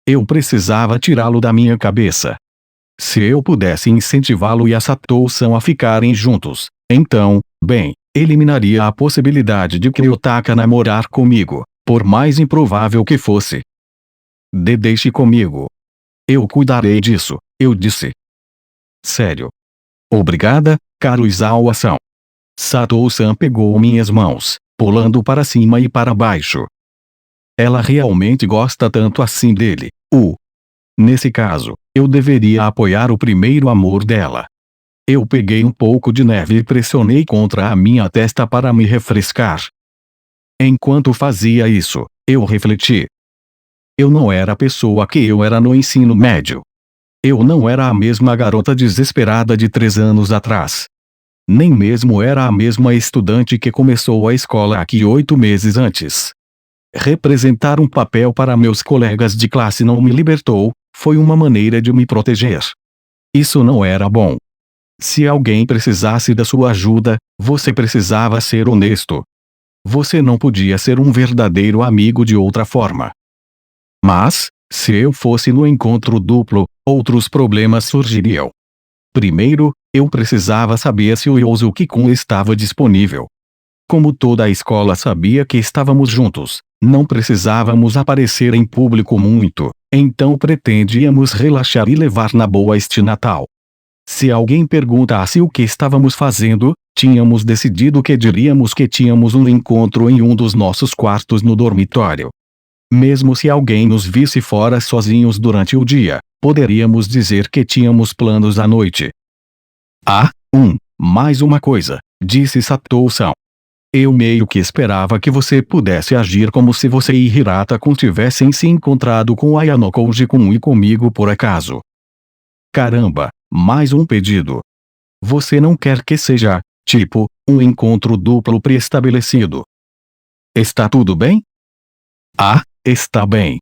A: Eu precisava tirá-lo da minha cabeça. Se eu pudesse incentivá-lo e a Satou-san a ficarem juntos, então, bem, eliminaria a possibilidade de que Yotaka namorar comigo, por mais improvável que fosse. Deixe comigo. Eu cuidarei disso, eu disse. Sério. Obrigada, caro Isawa-san. Satou-san pegou minhas mãos, pulando para cima e para baixo. Ela realmente gosta tanto assim dele. Nesse caso, eu deveria apoiar o primeiro amor dela. Eu peguei um pouco de neve e pressionei contra a minha testa para me refrescar. Enquanto fazia isso, eu refleti. Eu não era a pessoa que eu era no ensino médio. Eu não era a mesma garota desesperada de 3 anos atrás. Nem mesmo era a mesma estudante que começou a escola aqui 8 meses antes. Representar um papel para meus colegas de classe não me libertou, foi uma maneira de me proteger. Isso não era bom. Se alguém precisasse da sua ajuda, você precisava ser honesto. Você não podia ser um verdadeiro amigo de outra forma. Mas, se eu fosse no encontro duplo, outros problemas surgiriam. Primeiro, eu precisava saber se o Yosuke-kun estava disponível. Como toda a escola sabia que estávamos juntos, não precisávamos aparecer em público muito, então pretendíamos relaxar e levar na boa este Natal. Se alguém perguntasse o que estávamos fazendo, tínhamos decidido que diríamos que tínhamos um encontro em um dos nossos quartos no dormitório. Mesmo se alguém nos visse fora sozinhos durante o dia, poderíamos dizer que tínhamos planos à noite. Mais uma coisa, disse Satou-san. Eu meio que esperava que você pudesse agir como se você e Hirata-kun tivessem se encontrado com Ayano Koji-kun e comigo por acaso. Caramba, mais um pedido. Você não quer que seja, tipo, um encontro duplo pré-estabelecido. Está tudo bem? Está bem.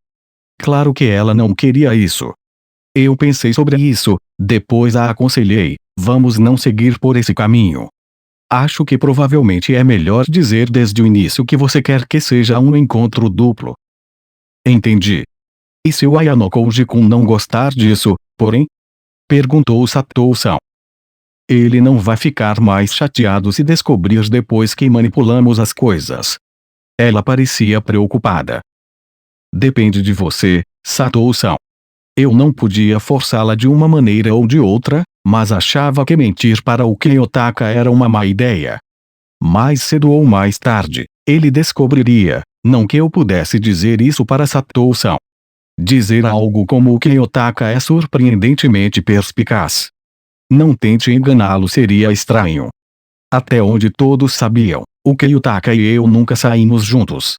A: Claro que ela não queria isso. Eu pensei sobre isso, depois a aconselhei, vamos não seguir por esse caminho. Acho que provavelmente é melhor dizer desde o início que você quer que seja um encontro duplo. Entendi. E se o Ayano Koji-kun não gostar disso, porém? Perguntou Satou-san. Ele não vai ficar mais chateado se descobrir depois que manipulamos as coisas. Ela parecia preocupada. Depende de você, Satou-san. Eu não podia forçá-la de uma maneira ou de outra, mas achava que mentir para o Kiyotaka era uma má ideia. Mais cedo ou mais tarde, ele descobriria, não que eu pudesse dizer isso para Satou-san. Dizer algo como o Kiyotaka é surpreendentemente perspicaz. Não tente enganá-lo seria estranho. Até onde todos sabiam, o Kiyotaka e eu nunca saímos juntos.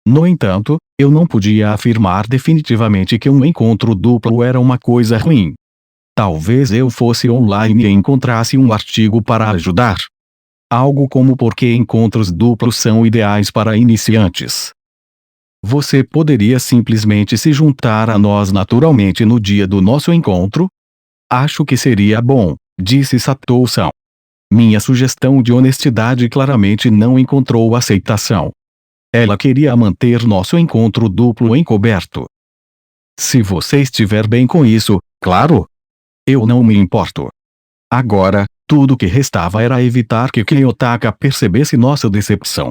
A: No entanto, eu não podia afirmar definitivamente que um encontro duplo era uma coisa ruim. Talvez eu fosse online e encontrasse um artigo para ajudar. Algo como por que encontros duplos são ideais para iniciantes. Você poderia simplesmente se juntar a nós naturalmente no dia do nosso encontro? Acho que seria bom, disse Satou-san. Minha sugestão de honestidade claramente não encontrou aceitação. Ela queria manter nosso encontro duplo encoberto. Se você estiver bem com isso, claro. Eu não me importo. Agora, tudo que restava era evitar que Kiyotaka percebesse nossa decepção.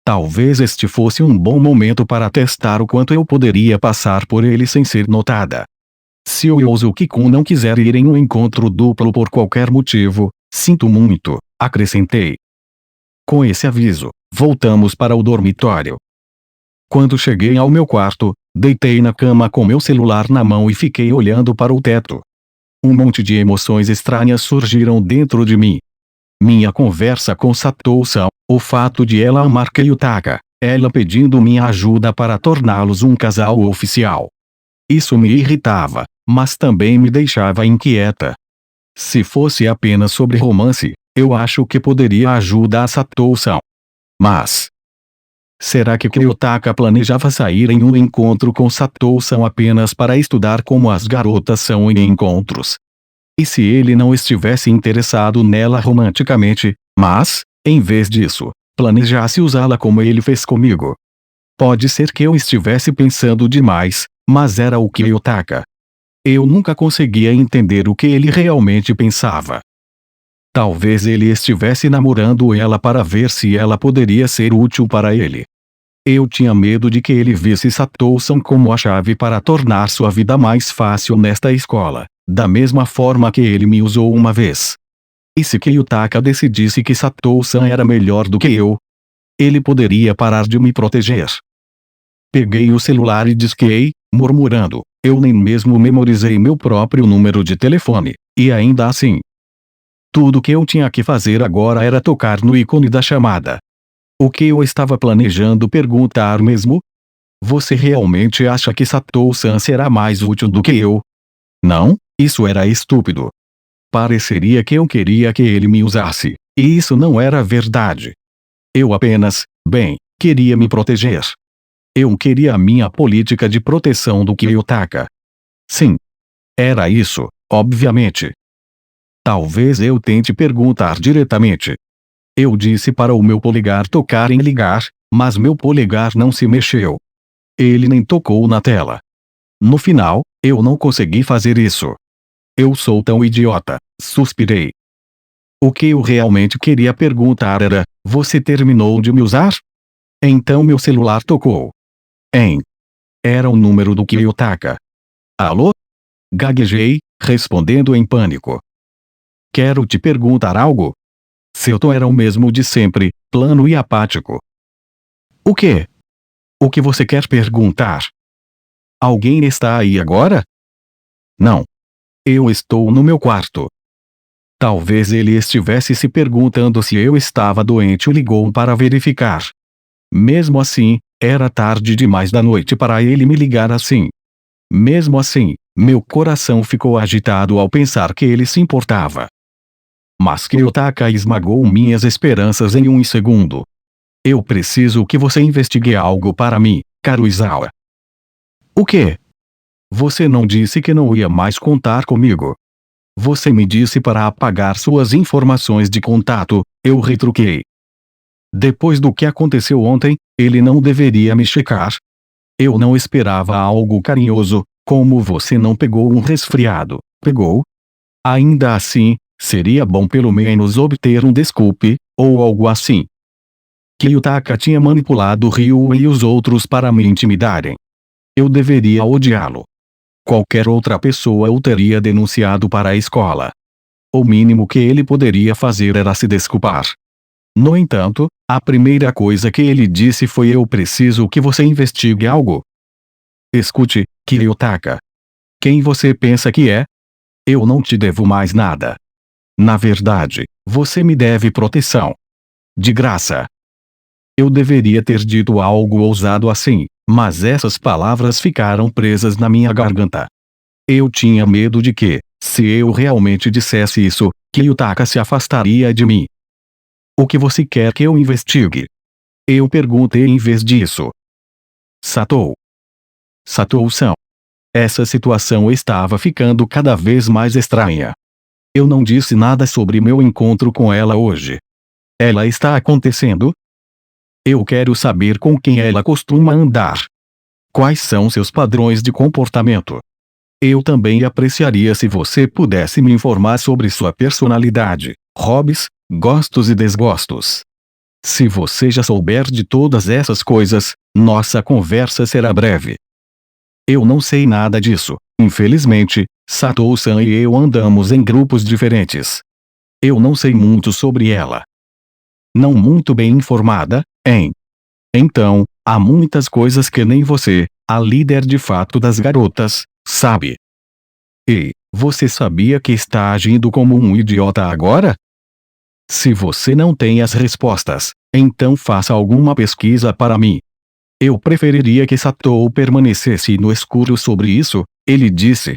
A: Talvez este fosse um bom momento para testar o quanto eu poderia passar por ele sem ser notada. Se o Yosuke-kun não quiser ir em um encontro duplo por qualquer motivo, sinto muito, acrescentei. Com esse aviso, voltamos para o dormitório. Quando cheguei ao meu quarto, deitei na cama com meu celular na mão e fiquei olhando para o teto. Um monte de emoções estranhas surgiram dentro de mim. Minha conversa com Satou-san, o fato de ela amar Kiyotaka, ela pedindo minha ajuda para torná-los um casal oficial. Isso me irritava, mas também me deixava inquieta. Se fosse apenas sobre romance, eu acho que poderia ajudar Satou-san. Mas será que Kiyotaka planejava sair em um encontro com Satou-san apenas para estudar como as garotas são em encontros? E se ele não estivesse interessado nela romanticamente, mas, em vez disso, planejasse usá-la como ele fez comigo? Pode ser que eu estivesse pensando demais, mas era o Kiyotaka. Eu nunca conseguia entender o que ele realmente pensava. Talvez ele estivesse namorando ela para ver se ela poderia ser útil para ele. Eu tinha medo de que ele visse Satou-san como a chave para tornar sua vida mais fácil nesta escola, da mesma forma que ele me usou uma vez. E se Kiyotaka decidisse que Satou-san era melhor do que eu, ele poderia parar de me proteger. Peguei o celular e disquei, murmurando, eu nem mesmo memorizei meu próprio número de telefone, e ainda assim. Tudo que eu tinha que fazer agora era tocar no ícone da chamada. O que eu estava planejando perguntar mesmo? Você realmente acha que Satou-san será mais útil do que eu? Não, isso era estúpido. Pareceria que eu queria que ele me usasse, e isso não era verdade. Eu apenas, queria me proteger. Eu queria a minha política de proteção do Kiyotaka. Sim. Era isso, obviamente. Talvez eu tente perguntar diretamente. Eu disse para o meu polegar tocar em ligar, mas meu polegar não se mexeu. Ele nem tocou na tela. No final, eu não consegui fazer isso. Eu sou tão idiota, suspirei. O que eu realmente queria perguntar era, você terminou de me usar? Então meu celular tocou. Era o número do Kiyotaka. Alô? Gaguejei, respondendo em pânico. Quero te perguntar algo. Seu tom era o mesmo de sempre, plano e apático. O quê? O que você quer perguntar? Alguém está aí agora? Não. Eu estou no meu quarto. Talvez ele estivesse se perguntando se eu estava doente e ligou para verificar. Mesmo assim, era tarde demais da noite para ele me ligar assim. Mesmo assim, meu coração ficou agitado ao pensar que ele se importava. Mas Kiyotaka esmagou minhas esperanças em um segundo. Eu preciso que você investigue algo para mim, Karuizawa. O quê? Você não disse que não ia mais contar comigo. Você me disse para apagar suas informações de contato, eu retruquei. Depois do que aconteceu ontem, ele não deveria me checar. Eu não esperava algo carinhoso, como você não pegou um resfriado, pegou? Ainda assim, seria bom pelo menos obter um desculpe, ou algo assim. Kiyotaka tinha manipulado Ryu e os outros para me intimidarem. Eu deveria odiá-lo. Qualquer outra pessoa o teria denunciado para a escola. O mínimo que ele poderia fazer era se desculpar. No entanto, a primeira coisa que ele disse foi: eu preciso que você investigue algo. Escute, Kiyotaka. Quem você pensa que é? Eu não te devo mais nada. Na verdade, você me deve proteção. De graça. Eu deveria ter dito algo ousado assim, mas essas palavras ficaram presas na minha garganta. Eu tinha medo de que, se eu realmente dissesse isso, Kiyotaka se afastaria de mim. O que você quer que eu investigue? Eu perguntei em vez disso. Satou-san. Essa situação estava ficando cada vez mais estranha. Eu não disse nada sobre meu encontro com ela hoje. Ela está acontecendo? Eu quero saber com quem ela costuma andar. Quais são seus padrões de comportamento? Eu também apreciaria se você pudesse me informar sobre sua personalidade, hobbies, gostos e desgostos. Se você já souber de todas essas coisas, nossa conversa será breve. Eu não sei nada disso, infelizmente. Satou-san e eu andamos em grupos diferentes. Eu não sei muito sobre ela. Não muito bem informada, hein? Então, há muitas coisas que nem você, a líder de fato das garotas, sabe. E, você sabia que está agindo como um idiota agora? Se você não tem as respostas, então faça alguma pesquisa para mim. Eu preferiria que Satou permanecesse no escuro sobre isso, ele disse.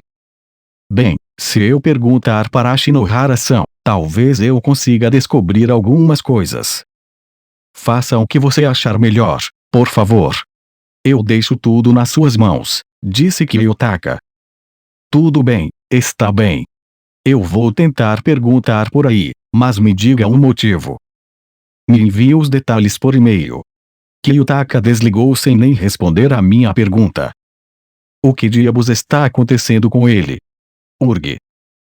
A: Bem, Se eu perguntar para Shinohara-san, talvez eu consiga descobrir algumas coisas. Faça o que você achar melhor, por favor. Eu deixo tudo nas suas mãos, disse Kiyotaka. Tudo bem, está bem. Eu vou tentar perguntar por aí, mas me diga um motivo. Me envie os detalhes por e-mail. Kiyotaka desligou sem nem responder à minha pergunta. O que diabos está acontecendo com ele? Urge.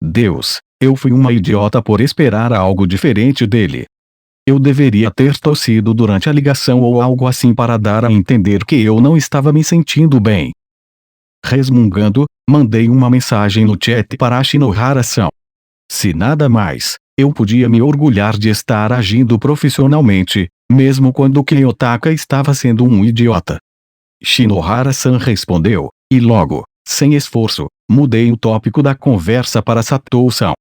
A: Deus, eu fui uma idiota por esperar algo diferente dele. Eu deveria ter tossido durante a ligação ou algo assim para dar a entender que eu não estava me sentindo bem. Resmungando, mandei uma mensagem no chat para Shinohara-san. Se nada mais, eu podia me orgulhar de estar agindo profissionalmente, mesmo quando Kiyotaka estava sendo um idiota. Shinohara-san respondeu, e logo, sem esforço, mudei o tópico da conversa para Satou-san.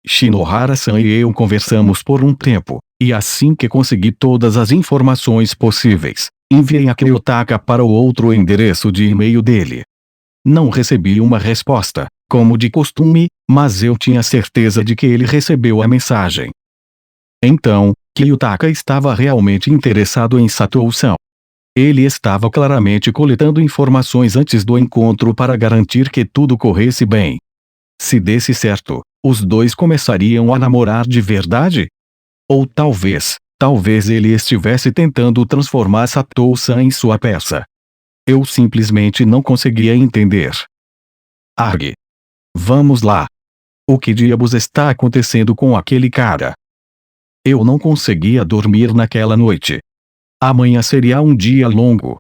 A: Shinohara-san e eu conversamos por um tempo, e assim que consegui todas as informações possíveis, enviei a Kiyotaka para o outro endereço de e-mail dele. Não recebi uma resposta, como de costume, mas eu tinha certeza de que ele recebeu a mensagem. Então, Kiyotaka estava realmente interessado em Satou-san. Ele estava claramente coletando informações antes do encontro para garantir que tudo corresse bem. Se desse certo, os dois começariam a namorar de verdade? Ou talvez ele estivesse tentando transformar Satou-san em sua peça. Eu simplesmente não conseguia entender. Arg. Vamos lá. O que diabos está acontecendo com aquele cara? Eu não conseguia dormir naquela noite. Amanhã seria um dia longo,